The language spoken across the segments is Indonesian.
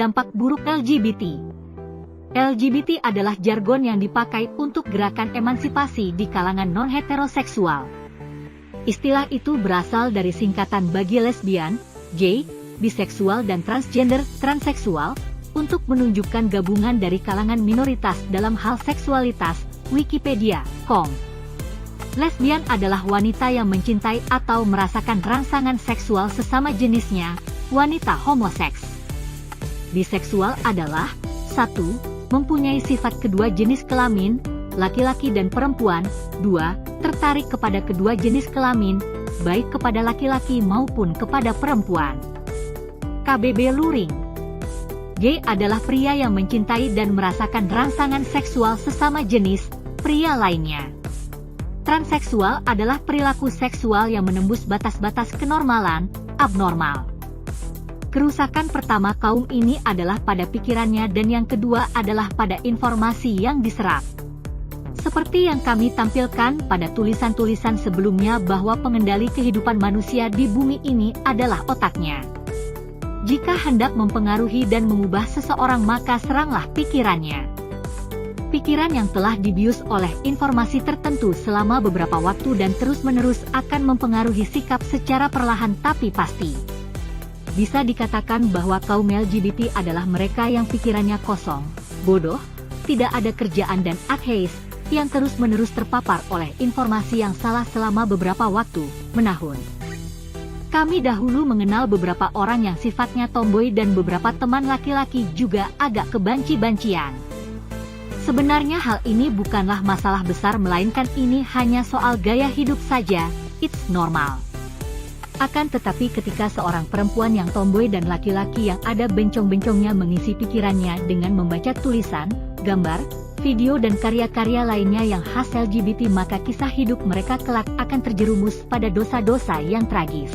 dampak buruk LGBT. LGBT adalah jargon yang dipakai untuk gerakan emansipasi di kalangan non-heteroseksual. Istilah itu berasal dari singkatan bagi lesbian, gay, biseksual dan transgender, transseksual, untuk menunjukkan gabungan dari kalangan minoritas dalam hal seksualitas. Wikipedia.com. Lesbian adalah wanita yang mencintai atau merasakan rangsangan seksual sesama jenisnya, wanita homoseks. Biseksual adalah 1. Mempunyai sifat kedua jenis kelamin, laki-laki dan perempuan. 2. Tertarik kepada kedua jenis kelamin, baik kepada laki-laki maupun kepada perempuan. KBB Luring. Gay adalah pria yang mencintai dan merasakan rangsangan seksual sesama jenis, pria lainnya. Transseksual adalah perilaku seksual yang menembus batas-batas kenormalan, abnormal. Kerusakan pertama kaum ini adalah pada pikirannya dan yang kedua adalah pada informasi yang diserap. Seperti yang kami tampilkan pada tulisan-tulisan sebelumnya bahwa pengendali kehidupan manusia di bumi ini adalah otaknya. Jika hendak mempengaruhi dan mengubah seseorang maka seranglah pikirannya. Pikiran yang telah dibius oleh informasi tertentu selama beberapa waktu dan terus-menerus akan mempengaruhi sikap secara perlahan tapi pasti. Bisa dikatakan bahwa kaum LGBT adalah mereka yang pikirannya kosong, bodoh, tidak ada kerjaan dan atheis, yang terus-menerus terpapar oleh informasi yang salah selama beberapa waktu, menahun. Kami dahulu mengenal beberapa orang yang sifatnya tomboy dan beberapa teman laki-laki juga agak kebanci-bancian. Sebenarnya hal ini bukanlah masalah besar melainkan ini hanya soal gaya hidup saja, it's normal. Akan tetapi ketika seorang perempuan yang tomboy dan laki-laki yang ada bencong-bencongnya mengisi pikirannya dengan membaca tulisan, gambar, video dan karya-karya lainnya yang khas LGBT maka kisah hidup mereka kelak akan terjerumus pada dosa-dosa yang tragis.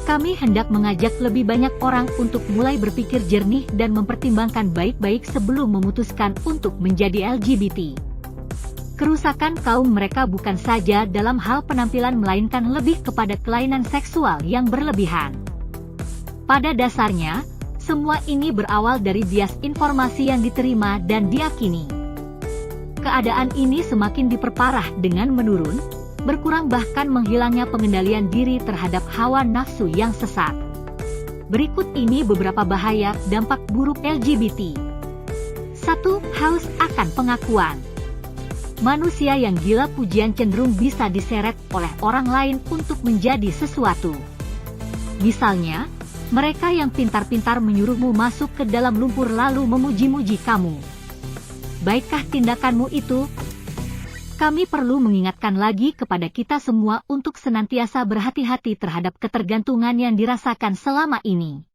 Kami hendak mengajak lebih banyak orang untuk mulai berpikir jernih dan mempertimbangkan baik-baik sebelum memutuskan untuk menjadi LGBT. Kerusakan kaum mereka bukan saja dalam hal penampilan melainkan lebih kepada kelainan seksual yang berlebihan. Pada dasarnya, semua ini berawal dari bias informasi yang diterima dan diyakini. Keadaan ini semakin diperparah dengan menurun, berkurang bahkan menghilangnya pengendalian diri terhadap hawa nafsu yang sesat. Berikut ini beberapa bahaya dampak buruk LGBT. 1. Haus akan pengakuan. Manusia yang gila pujian cenderung bisa diseret oleh orang lain untuk menjadi sesuatu. Misalnya, mereka yang pintar-pintar menyuruhmu masuk ke dalam lumpur lalu memuji-muji kamu. Baikkah tindakanmu itu? Kami perlu mengingatkan lagi kepada kita semua untuk senantiasa berhati-hati terhadap ketergantungan yang dirasakan selama ini.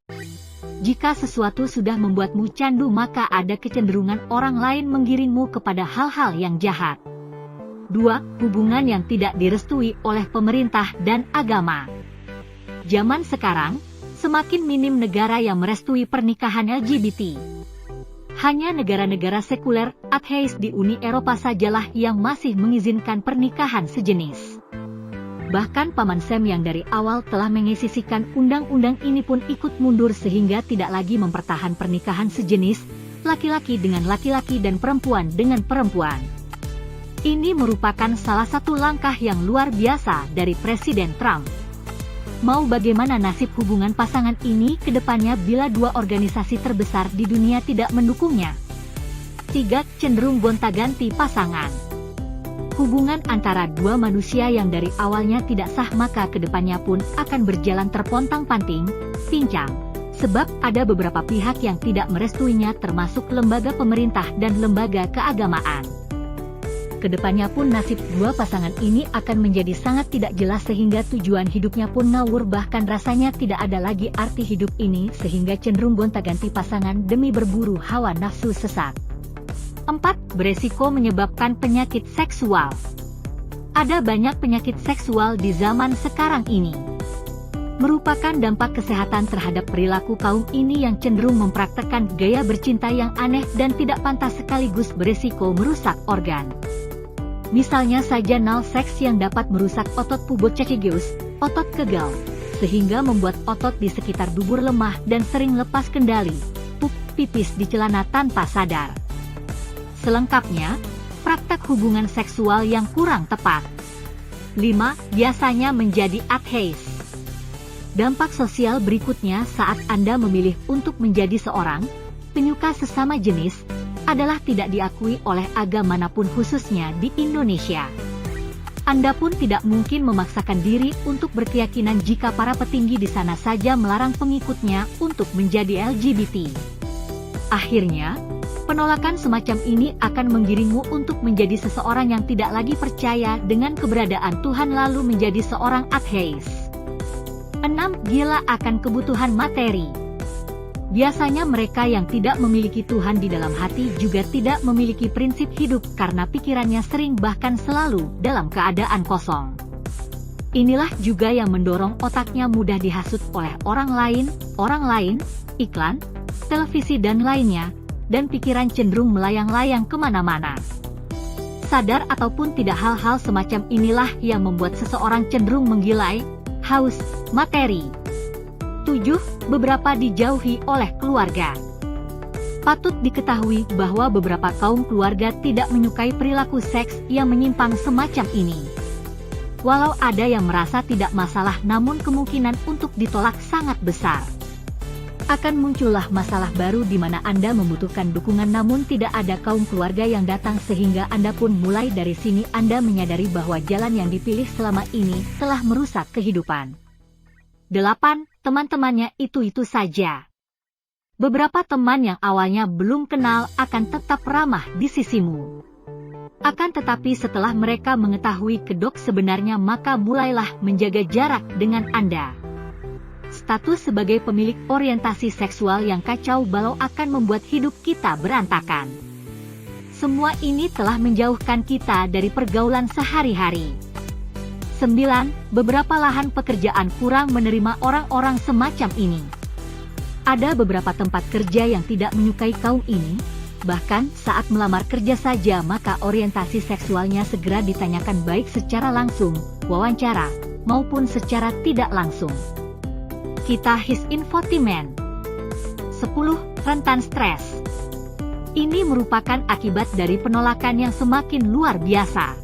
Jika sesuatu sudah membuatmu candu maka ada kecenderungan orang lain menggiringmu kepada hal-hal yang jahat. 2. Hubungan yang tidak direstui oleh pemerintah dan agama. Zaman sekarang, semakin minim negara yang merestui pernikahan LGBT. Hanya negara-negara sekuler, atheis di Uni Eropa sajalah yang masih mengizinkan pernikahan sejenis. Bahkan Paman Sam yang dari awal telah mengesisikan undang-undang ini pun ikut mundur sehingga tidak lagi mempertahan pernikahan sejenis, laki-laki dengan laki-laki dan perempuan dengan perempuan. Ini merupakan salah satu langkah yang luar biasa dari Presiden Trump. Mau bagaimana nasib hubungan pasangan ini ke depannya bila dua organisasi terbesar di dunia tidak mendukungnya? 3. Cenderung gonta-ganti pasangan. Hubungan antara dua manusia yang dari awalnya tidak sah maka kedepannya pun akan berjalan terpontang-panting, pincang. Sebab ada beberapa pihak yang tidak merestuinya termasuk lembaga pemerintah dan lembaga keagamaan. Kedepannya pun nasib dua pasangan ini akan menjadi sangat tidak jelas sehingga tujuan hidupnya pun ngawur bahkan rasanya tidak ada lagi arti hidup ini sehingga cenderung gonta-ganti pasangan demi berburu hawa nafsu sesat. 4. Beresiko menyebabkan penyakit seksual. Ada banyak penyakit seksual di zaman sekarang ini. Merupakan dampak kesehatan terhadap perilaku kaum ini yang cenderung mempraktekkan gaya bercinta yang aneh dan tidak pantas sekaligus beresiko merusak organ. Misalnya saja anal seks yang dapat merusak otot pubocacegeus, otot kegel, sehingga membuat otot di sekitar dubur lemah dan sering lepas kendali. pipis di celana tanpa sadar. Selengkapnya, praktek hubungan seksual yang kurang tepat. 5. Biasanya menjadi atheis. Dampak sosial berikutnya saat Anda memilih untuk menjadi seorang penyuka sesama jenis adalah tidak diakui oleh agama manapun, khususnya di Indonesia. Anda pun tidak mungkin memaksakan diri untuk berkeyakinan jika para petinggi di sana saja melarang pengikutnya untuk menjadi LGBT. Akhirnya, penolakan semacam ini akan menggiringmu untuk menjadi seseorang yang tidak lagi percaya dengan keberadaan Tuhan lalu menjadi seorang atheis. 6. Gila akan kebutuhan materi. Biasanya mereka yang tidak memiliki Tuhan di dalam hati juga tidak memiliki prinsip hidup karena pikirannya sering bahkan selalu dalam keadaan kosong. Inilah juga yang mendorong otaknya mudah dihasut oleh orang lain, iklan, televisi dan lainnya, dan pikiran cenderung melayang-layang kemana-mana. Sadar ataupun tidak, hal-hal semacam inilah yang membuat seseorang cenderung menggilai, haus materi. 7. Beberapa dijauhi oleh keluarga. Patut diketahui bahwa beberapa kaum keluarga tidak menyukai perilaku seks yang menyimpang semacam ini. Walau ada yang merasa tidak masalah, namun kemungkinan untuk ditolak sangat besar. Akan muncullah masalah baru di mana Anda membutuhkan dukungan namun tidak ada kaum keluarga yang datang sehingga Anda pun mulai dari sini Anda menyadari bahwa jalan yang dipilih selama ini telah merusak kehidupan. 8. Teman-temannya itu-itu saja. Beberapa teman yang awalnya belum kenal akan tetap ramah di sisimu. Akan tetapi setelah mereka mengetahui kedok sebenarnya maka mulailah menjaga jarak dengan Anda. Status sebagai pemilik orientasi seksual yang kacau balau akan membuat hidup kita berantakan. Semua ini telah menjauhkan kita dari pergaulan sehari-hari. 9. Beberapa lahan pekerjaan kurang menerima orang-orang semacam ini. Ada beberapa tempat kerja yang tidak menyukai kaum ini, bahkan saat melamar kerja saja maka orientasi seksualnya segera ditanyakan baik secara langsung, wawancara, maupun secara tidak langsung. Kita his infotainment. 10. Rentan stres. Ini merupakan akibat dari penolakan yang semakin luar biasa.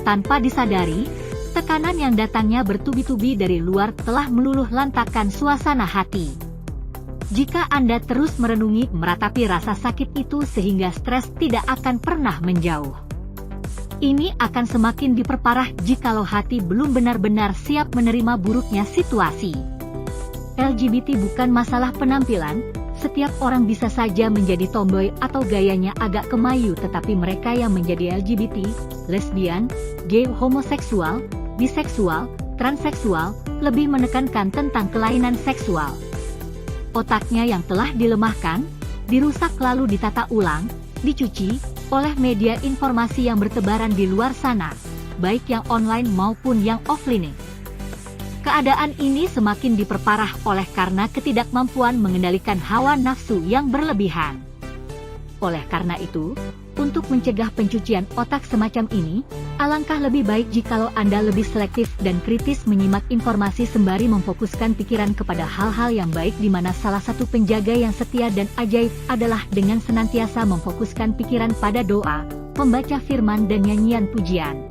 Tanpa disadari, tekanan yang datangnya bertubi-tubi dari luar telah meluluh lantakkan suasana hati. Jika Anda terus merenungi meratapi rasa sakit itu sehingga stres tidak akan pernah menjauh. Ini akan semakin diperparah jikalau hati belum benar-benar siap menerima buruknya situasi. LGBT bukan masalah penampilan, setiap orang bisa saja menjadi tomboy atau gayanya agak kemayu, tetapi mereka yang menjadi LGBT, lesbian, gay, homoseksual, biseksual, transseksual, lebih menekankan tentang kelainan seksual. Otaknya yang telah dilemahkan, dirusak lalu ditata ulang, dicuci, oleh media informasi yang bertebaran di luar sana, baik yang online maupun yang offline. Keadaan ini semakin diperparah oleh karena ketidakmampuan mengendalikan hawa nafsu yang berlebihan. Oleh karena itu, untuk mencegah pencucian otak semacam ini, alangkah lebih baik jikalau Anda lebih selektif dan kritis menyimak informasi sembari memfokuskan pikiran kepada hal-hal yang baik di mana salah satu penjaga yang setia dan ajaib adalah dengan senantiasa memfokuskan pikiran pada doa, membaca firman dan nyanyian pujian.